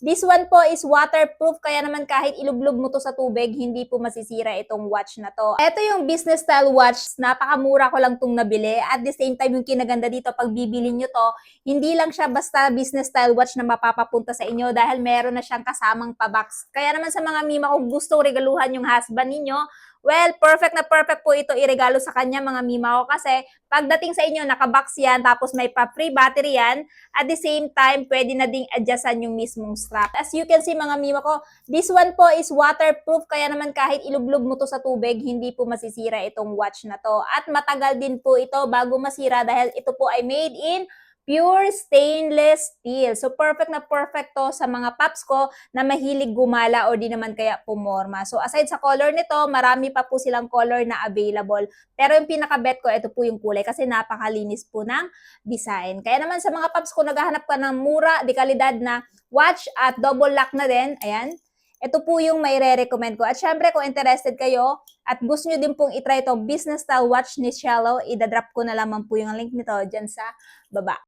This one po is waterproof, kaya naman kahit ilublog mo to sa tubig, hindi po masisira itong watch na to. Ito yung business style watch, napakamura ko lang tong nabili. At the same time, yung kinaganda dito, pag bibili nyo to, hindi lang siya basta business style watch na mapapapunta sa inyo dahil meron na siyang kasamang pa-box. Kaya naman sa mga mima ko gustong regaluhan yung husband ninyo, well, perfect na perfect po ito iregalo sa kanya mga mima ko kasi pagdating sa inyo, nakabox yan, tapos may pa-free battery yan. At the same time, pwede na ding adjustan yung mismong strap. As you can see mga mima ko, this one po is waterproof, kaya naman kahit ilublog mo to sa tubig, hindi po masisira itong watch na to. At matagal din po ito bago masira dahil ito po ay made in pure stainless steel. So, perfect na perfect to sa mga paps ko na mahilig gumala o di naman kaya pumorma. So, aside sa color nito, marami pa po silang color na available. Pero yung pinaka-bet ko, ito po yung kulay kasi napakalinis po ng design. Kaya naman sa mga paps ko, naghahanap ka ng mura, di kalidad na watch at double lock na din, ayan, ito po yung may re-recommend ko. At syempre, kung interested kayo at gusto nyo din pong itry itong business style watch ni Shallow, idadrop ko na lamang po yung link nito dyan sa baba.